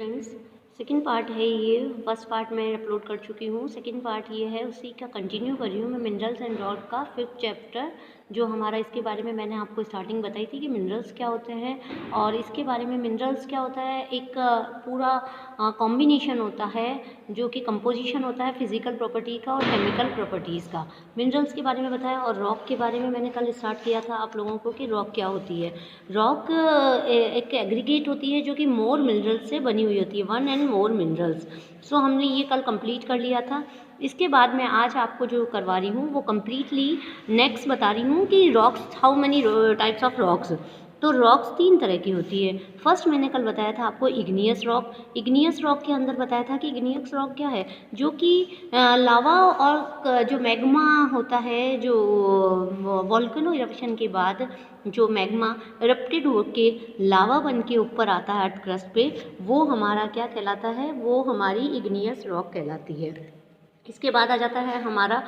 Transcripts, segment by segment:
Friends, second part है ये। First part मैं अपलोड कर चुकी हूँ। सेकंड पार्ट ये है, उसी का कंटिन्यू कर रही हूँ मैं। मिनरल्स एंड रॉक का 5th चैप्टर जो हमारा, इसके बारे में मैंने आपको स्टार्टिंग बताई थी कि मिनरल्स क्या होते हैं और इसके बारे में। मिनरल्स क्या होता है, एक पूरा कॉम्बिनेशन होता है जो कि कंपोजिशन होता है फिजिकल प्रॉपर्टी का और केमिकल प्रॉपर्टीज़ का। मिनरल्स के बारे में बताया और रॉक के बारे में मैंने कल स्टार्ट किया था आप लोगों को कि रॉक क्या होती है। रॉक एक एग्रीगेट होती है जो कि मोर मिनरल्स से बनी हुई होती है, वन एंड मोर मिनरल्स। सो हमने ये कल कंप्लीट कर लिया था। इसके बाद मैं आज आपको जो करवा रही हूँ वो कम्प्लीटली नेक्स्ट बता रही हूँ कि rocks, how many types of rocks. तो रॉक्स 3 तरह की होती है। फर्स्ट मैंने कल बताया था आपको इग्नियस रॉक। इग्नियस रॉक के अंदर बताया था कि इग्नियस रॉक क्या है, जो कि लावा और जो मैग्मा होता है, जो वोल्केनो इरप्शन के बाद जो मैग्मा इरप्टेड होके लावा बन के ऊपर आता है अर्थ क्रस्ट पे, वो हमारा क्या कहलाता है, वो हमारी इग्नियस रॉक कहलाती है। इसके बाद आ जाता है हमारा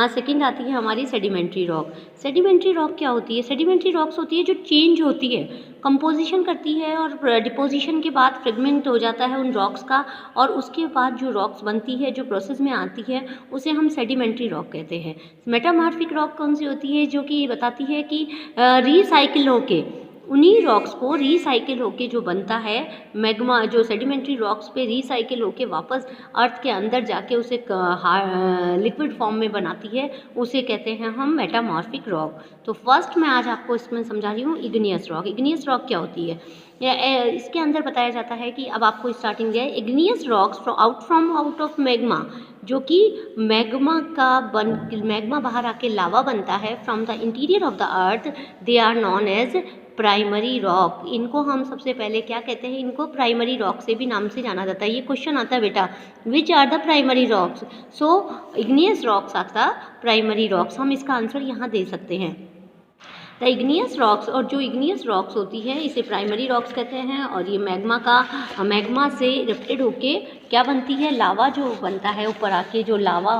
सेकंड आती है हमारी सेडिमेंट्री रॉक। सेडिमेंट्री रॉक क्या होती है? सेडिमेंट्री रॉक्स होती है जो चेंज होती है, कंपोजिशन करती है और डिपोजिशन के बाद फ्रेगमेंट हो जाता है उन रॉक्स का, और उसके बाद जो रॉक्स बनती है, जो प्रोसेस में आती है, उसे हम सेडिमेंट्री रॉक कहते हैं। मेटामॉर्फिक रॉक कौन सी होती है? जो कि बताती है कि रिसाइकिल होके उन्हीं रॉक्स को रिसाइकिल होके जो बनता है मैग्मा, जो सेडिमेंट्री रॉक्स पे रिसाइकिल होके वापस अर्थ के अंदर जाके उसे लिक्विड फॉर्म में बनाती है, उसे कहते हैं हम मेटामॉर्फिक रॉक। तो फर्स्ट मैं आज आपको इसमें समझा रही हूँ इग्नियस रॉक। इग्नियस रॉक क्या होती है? इसके अंदर बताया जाता है कि अब आपको स्टार्टिंग दिया है, igneous rocks out of magma, जो कि मैग्मा बाहर आके लावा बनता है from the interior of the earth, they are known as primary rock. इनको हम सबसे पहले क्या कहते हैं, इनको प्राइमरी रॉक से भी नाम से जाना जाता है। ये क्वेश्चन आता है बेटा, which are the primary rocks? So igneous rocks are the primary rocks. हम इसका आंसर यहाँ दे सकते हैं द इग्नियस रॉक्स। और जो इग्नियस रॉक्स होती है इसे प्राइमरी रॉक्स कहते हैं। और ये मैग्मा से इरप्टेड होके क्या बनती है, लावा जो बनता है ऊपर आके, जो लावा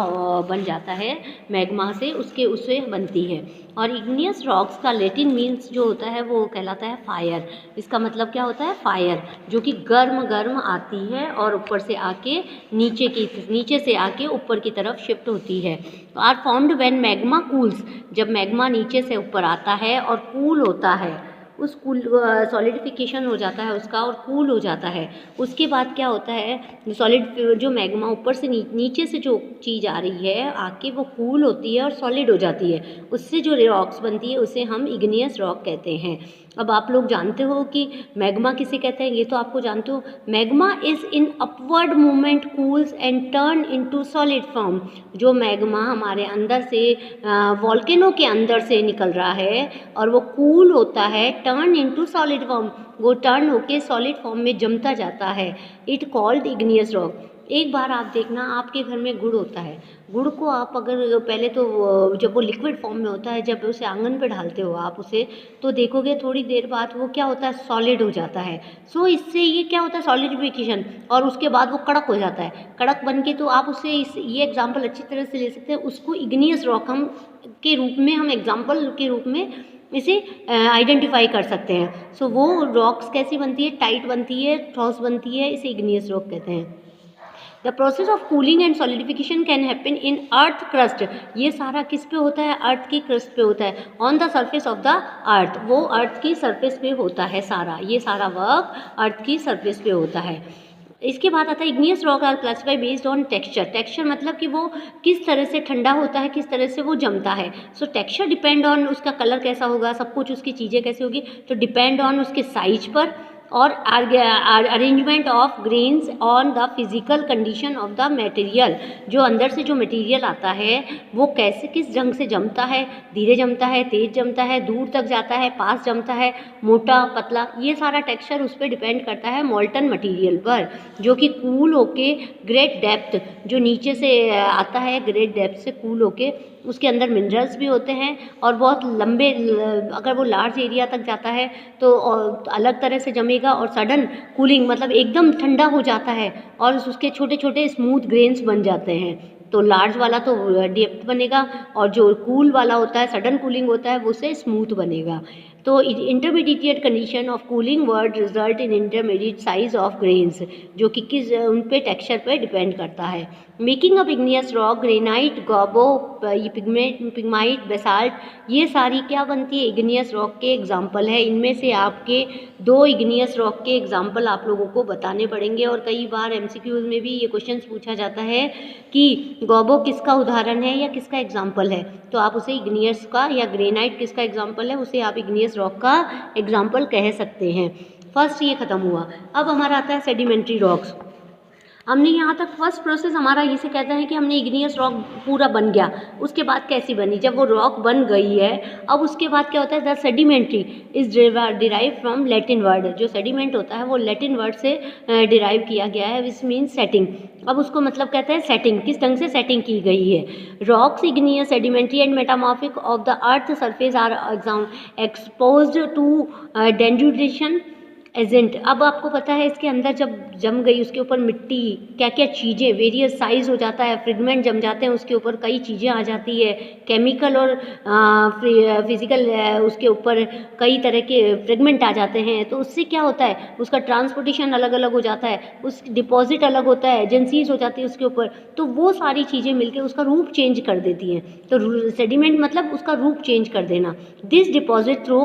बन जाता है मैग्मा से, उससे बनती है। और इग्नियस रॉक्स का लैटिन मीन्स जो होता है वो कहलाता है फायर। इसका मतलब क्या होता है? फायर, जो कि गर्म आती है और ऊपर से आके नीचे से आके ऊपर की तरफ शिफ्ट होती है। तो are formed when magma cools, जब मैग्मा नीचे से ऊपर आता है और कूल होता है, उस कूल सॉलिडिफिकेशन हो जाता है उसका और कूल हो जाता है। उसके बाद क्या होता है, सॉलिड जो मैग्मा ऊपर से नीचे से जो चीज़ आ रही है आके वो कूल होती है और सॉलिड हो जाती है, उससे जो रॉक्स बनती है उसे हम इग्नियस रॉक कहते हैं। अब आप लोग जानते हो कि मैग्मा किसे कहते हैं, ये तो आपको जानते हो। Magma is in upward movement cools and turn into solid form. जो मैग्मा हमारे अंदर से वॉल्केनो के अंदर से निकल रहा है और वो कूल होता है, टर्न इनटू सॉलिड फॉर्म, वो टर्न होके सॉलिड फॉर्म में जमता जाता है। It called igneous rock. एक बार आप देखना, आपके घर में गुड़ होता है, गुड़ को आप अगर पहले तो जब वो लिक्विड फॉर्म में होता है, जब उसे आंगन पे डालते हो आप उसे, तो देखोगे थोड़ी देर बाद वो क्या होता है, सॉलिड हो जाता है। सो इससे ये क्या होता है, सॉलिडिफिकेशन, और उसके बाद वो कड़क हो जाता है। कड़क बन के, तो आप उसे ये एग्जाम्पल अच्छी तरह से ले सकते हैं, उसको इग्नियस रॉक हम के रूप में, हम एग्जाम्पल के रूप में इसे आइडेंटिफाई कर सकते हैं। सो वो रॉक्स कैसी बनती है, टाइट बनती है, ठोस बनती है, इसे इग्नियस रॉक कहते हैं। The process of cooling and solidification can happen in earth crust. ये सारा किस पे होता है? अर्थ की क्रस्ट पे होता है, on the surface of the अर्थ। वो अर्थ की सरफेस पे होता है सारा, ये सारा वर्क अर्थ की सरफेस पे होता है। इसके बाद आता है igneous rock are classified based on texture. Texture मतलब कि वो किस तरह से ठंडा होता है, किस तरह से वो जमता है। सो टेक्सचर डिपेंड ऑन उसका कलर कैसा होगा, सब कुछ उसकी चीज़ें कैसी होगी, तो डिपेंड ऑन उसके साइज पर और arrangement of grains on the physical condition of the material. जो अंदर से जो मटेरियल आता है वो कैसे, किस ढंग से जमता है, धीरे जमता है, तेज जमता है, दूर तक जाता है, पास जमता है, मोटा पतला, ये सारा टेक्सचर उस पर डिपेंड करता है मॉल्टन मटेरियल पर, जो कि कूल होके ग्रेट डेप्थ, जो नीचे से आता है ग्रेट डेप्थ से कूल होके, उसके अंदर मिनरल्स भी होते हैं और बहुत लंबे, अगर वो लार्ज एरिया तक जाता है तो अलग तरह से जमेगा। और सडन कूलिंग मतलब एकदम ठंडा हो जाता है और उसके छोटे छोटे स्मूथ ग्रेन्स बन जाते हैं। तो लार्ज वाला तो डेप्थ बनेगा और जो कूल वाला होता है, सडन कूलिंग होता है, वो से स्मूथ बनेगा। तो intermediate condition of cooling word result in intermediate size of grains, जो कि किस उन पे टेक्सचर पे डिपेंड करता है। Making of igneous rock, granite, gabbro, pegmatite, basalt, ये सारी क्या बनती है, इग्नियस रॉक के एग्जाम्पल है। इनमें से आपके 2 इग्नियस रॉक के एग्जाम्पल आप लोगों को बताने पड़ेंगे, और कई बार एमसीक्यूज में भी ये क्वेश्चन पूछा जाता है कि गॉबो किसका उदाहरण है या किसका एग्जाम्पल है, तो आप उसे इग्नियस का, या ग्रेनाइट किसका एग्जाम्पल है, उसे आप इग्नियस रॉक का एग्जाम्पल कह सकते हैं। फर्स्ट ये खत्म हुआ। अब हमारा आता है सेडिमेंट्री रॉक्स। हमने यहाँ तक फर्स्ट प्रोसेस हमारा इसे कहते हैं कि हमने इग्नियस रॉक पूरा बन गया, उसके बाद कैसी बनी, जब वो रॉक बन गई है अब उसके बाद क्या होता है, the sedimentary is derive from Latin word, जो सेडिमेंट होता है वो लैटिन वर्ड से डिराइव किया गया है, विच मीन्स सेटिंग। अब उसको मतलब कहते हैं सेटिंग, किस ढंग से सेटिंग की गई है। Rocks, igneous, sedimentary and metamorphic of the earth surface are exposed to denudation agent. अब आपको पता है इसके अंदर जब जम गई, उसके ऊपर मिट्टी, क्या क्या चीज़ें, वेरियस साइज हो जाता है, फ्रेगमेंट जम जाते हैं, उसके ऊपर कई चीज़ें आ जाती है, केमिकल और फिजिकल, उसके ऊपर कई तरह के फ्रेगमेंट आ जाते हैं, तो उससे क्या होता है, उसका ट्रांसपोर्टेशन अलग अलग हो जाता है, उस डिपॉजिट अलग होता है, एजेंसीज हो जाती है उसके ऊपर, तो वो सारी चीज़ें मिलकर उसका रूप चेंज कर देती हैं। तो सेडिमेंट मतलब उसका रूप चेंज कर देना। This deposit through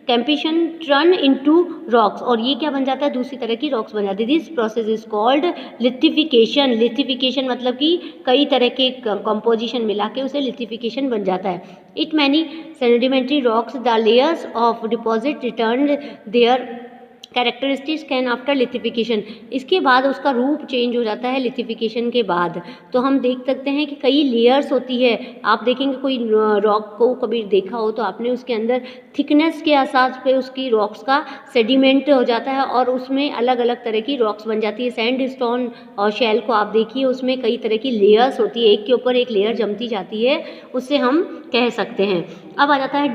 compaction turn into rocks, और ये क्या बन जाता है, दूसरी तरह की रॉक्स बन जाती है। This process is called lithification. Lithification मतलब कि कई तरह के कंपोजिशन मिला के उसे लिथिफिकेशन बन जाता है। It many sedimentary rocks the layers of deposit return there characteristics can after lithification. इसके बाद उसका रूप चेंज हो जाता है लिथिफिकेशन के बाद। तो हम देख सकते हैं कि कई लेयर्स होती है। आप देखेंगे कोई रॉक को कभी देखा हो तो आपने उसके अंदर थिकनेस के आसास पे उसकी रॉक्स का सेडिमेंट हो जाता है और उसमें अलग अलग तरह की रॉक्स बन जाती है। सैंड स्टोन और शैल को आप देखिए, उसमें कई तरह की लेयर्स होती है, एक के ऊपर एक लेयर जमती जाती है, उससे हम कह सकते हैं। अब आ जाता है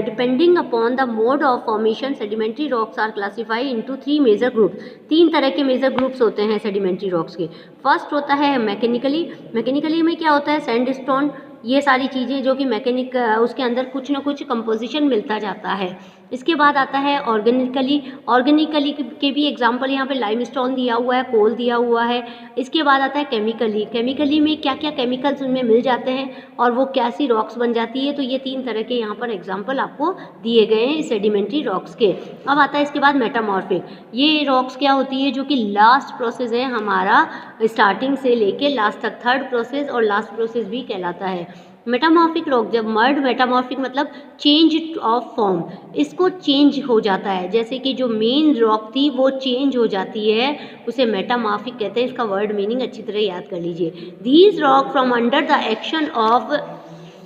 depending upon the mode of formation sedimentary rocks are classify into 3 major group. 3 तरह के मेजर ग्रुप्स होते हैं सेडिमेंट्री रॉक्स के। फर्स्ट होता है मैकेनिकली। मैकेनिकली में क्या होता है, सैंडस्टोन, ये सारी चीज़ें जो कि मैकेनिक, उसके अंदर कुछ ना कुछ कंपोजिशन मिलता जाता है। इसके बाद आता है ऑर्गेनिकली। ऑर्गेनिकली के भी एग्जांपल यहाँ पे लाइमस्टोन दिया हुआ है, कोल दिया हुआ है। इसके बाद आता है केमिकली। केमिकली में क्या क्या केमिकल्स उनमें मिल जाते हैं और वो कैसी रॉक्स बन जाती है। तो ये 3 तरह के यहाँ पर एग्जाम्पल आपको दिए गए हैं सेडिमेंट्री रॉक्स के। अब आता है इसके बाद मेटामॉर्फिक। ये रॉक्स क्या होती है, जो कि लास्ट प्रोसेस है हमारा, स्टार्टिंग से लेके लास्ट तक, थर्ड प्रोसेस और लास्ट प्रोसेस भी कहलाता है। मेटामॉर्फिक रॉक, जब मर्ड, मेटामॉर्फिक मतलब चेंज ऑफ फॉर्म, इसको चेंज हो जाता है, जैसे कि जो मेन रॉक थी वो चेंज हो जाती है, उसे मेटामॉर्फिक कहते हैं। इसका वर्ड मीनिंग अच्छी तरह याद कर लीजिए। These rock from under the action of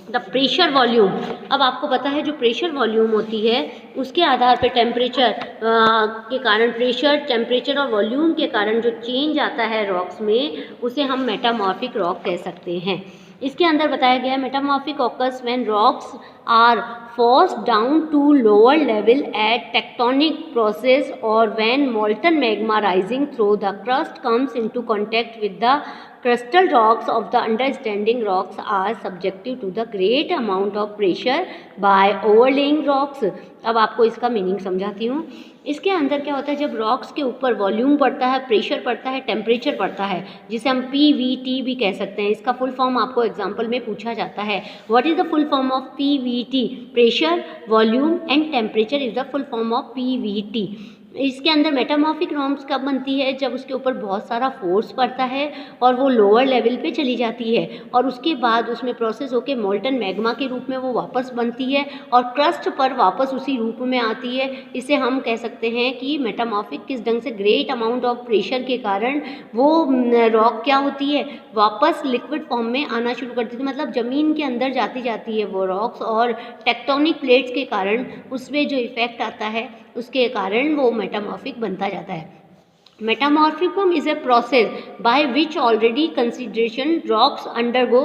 the pressure volume. अब आपको पता है जो प्रेशर वॉल्यूम होती है उसके आधार पर टेम्परेचर के कारण, प्रेशर, टेम्परेचर और वॉल्यूम के कारण जो चेंज आता है रॉक्स में, उसे हम मेटामॉर्फिक रॉक कह सकते हैं। इसके अंदर बताया गया है metamorphic occurs when rocks are forced down to lower level at tectonic process और when molten magma rising through the crust comes into contact with the crustal rocks of the understanding rocks are subjective to the great amount of pressure by overlaying rocks। अब आपको इसका meaning समझाती हूँ। इसके अंदर क्या होता है, जब रॉक्स के ऊपर वॉल्यूम बढ़ता है, प्रेशर बढ़ता है, टेम्परेचर बढ़ता है, जिसे हम PVT भी कह सकते हैं। इसका फुल फॉर्म आपको एग्जाम्पल में पूछा जाता है। What is the full form of PVT? Pressure, volume and temperature is the full form of PVT। इसके अंदर मेटामॉर्फिक रॉक्स कब बनती है, जब उसके ऊपर बहुत सारा फोर्स पड़ता है और वो लोअर लेवल पे चली जाती है और उसके बाद उसमें प्रोसेस होकर मोल्टन मैग्मा के रूप में वो वापस बनती है और क्रस्ट पर वापस उसी रूप में आती है। इसे हम कह सकते हैं कि मेटामॉर्फिक किस ढंग से ग्रेट अमाउंट ऑफ प्रेशर के कारण वो रॉक क्या होती है, वापस लिक्विड फॉर्म में आना शुरू करती है। मतलब ज़मीन के अंदर जाती है वो रॉक्स, और टेक्टोनिक प्लेट्स के कारण उसमें जो इफेक्ट आता है उसके कारण वो मेटामॉर्फिक बनता जाता है। Metamorphism is a process by which already consideration rocks undergo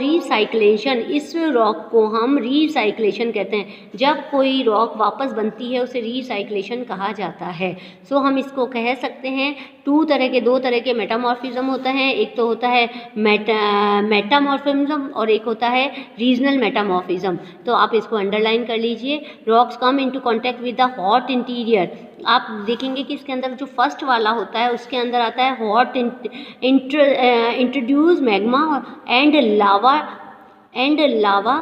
recyclation। इस रॉक को हम रिसाइक्लेशन कहते हैं। जब कोई रॉक वापस बनती है उसे रिसाइक्लेशन कहा जाता है। सो हम इसको कह सकते हैं दो तरह के मेटामॉर्फिज्म होता है। एक तो होता है मेटामॉर्फिज्म और एक होता है रीजनल मेटामॉर्फिज्म। तो आप इसको अंडरलाइन कर लीजिए। Rocks come into contact with the hot interior. आप देखेंगे कि इसके अंदर जो फर्स्ट वाला होता है उसके अंदर आता है hot introduce magma and lava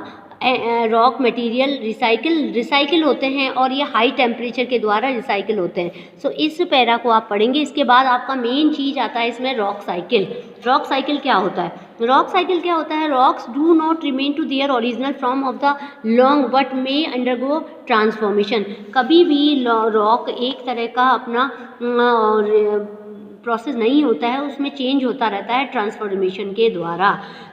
rock material recycle होते हैं और ये हाई टेम्परेचर के द्वारा रिसाइकिल होते हैं। सो इस पैरा को आप पढ़ेंगे। इसके बाद आपका मेन चीज़ आता है इसमें रॉक साइकिल। रॉक साइकिल क्या होता है? रॉक साइकिल क्या होता है? Rocks do not remain to their original form of the long but may undergo transformation. कभी भी रॉक एक तरह का अपना प्रोसेस नहीं होता है, उसमें चेंज होता रहता है ट्रांसफॉर्मेशन के द्वारा।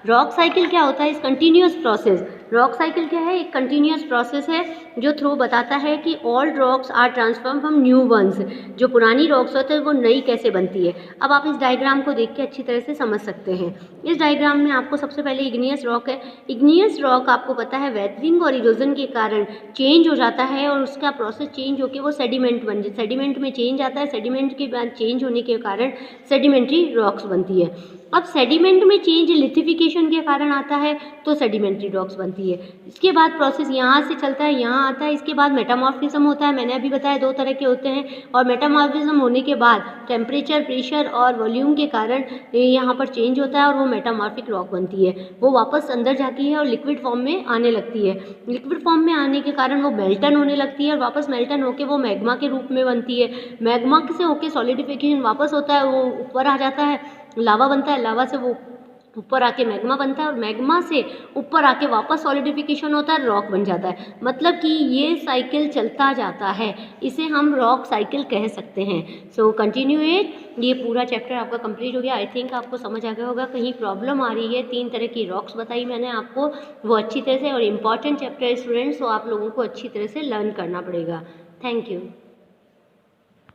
रॉक साइकिल क्या होता है? इस कंटिन्यूस प्रोसेस। रॉक साइकिल क्या है? एक कंटिन्यूस प्रोसेस है जो थ्रू बताता है कि old rocks are transform from new ones. जो पुरानी रॉक्स होते हैं वो नई कैसे बनती है। अब आप इस डायग्राम को देख के अच्छी तरह से समझ सकते हैं। इस डायग्राम में आपको सबसे पहले इग्नियस रॉक है। इग्नियस रॉक आपको पता है वेदरिंग और इरोजन के कारण चेंज हो जाता है और उसका प्रोसेस चेंज होकर वो सेडिमेंट बन जाए। सेडिमेंट में चेंज आता है, सेडिमेंट के बाद चेंज होने के कारण सेडिमेंट्री रॉक्स बनती है। अब सेडिमेंट में चेंज लिथिफिकेशन के कारण आता है तो सेडिमेंट्री रॉक्स बनती है। इसके बाद प्रोसेस यहाँ से चलता है, यहाँ आता है। इसके बाद मेटामॉर्फिज्म होता है। मैंने अभी बताया दो तरह के होते हैं। और मेटामॉर्फिज्म होने के बाद टेम्परेचर, प्रेशर और वॉल्यूम के कारण यहाँ पर चेंज होता है और वो मेटामॉर्फिक रॉक बनती है। वो वापस अंदर जाती है और लिक्विड फॉर्म में आने लगती है। लिक्विड फॉर्म में आने के कारण वो मेल्टन होने लगती है और वापस मेल्टन होकर वो मैग्मा के रूप में बनती है। मैग्मा से होकर सॉलिडिफिकेशन वापस होता है, वो ऊपर आ जाता है, लावा बनता है। लावा से वो ऊपर आके मैग्मा बनता है और मैग्मा से ऊपर आके वापस सॉलिडिफिकेशन होता है, रॉक बन जाता है। मतलब कि ये साइकिल चलता जाता है, इसे हम रॉक साइकिल कह सकते हैं। So continue it. ये पूरा चैप्टर आपका कंप्लीट हो गया। आई थिंक आपको समझ आ गया होगा। कहीं प्रॉब्लम आ रही है? 3 तरह की रॉक्स बताई मैंने आपको, वो अच्छी तरह से, और इम्पॉर्टेंट चैप्टर है स्टूडेंट्स, तो आप लोगों को अच्छी तरह से लर्न करना पड़ेगा। Thank you.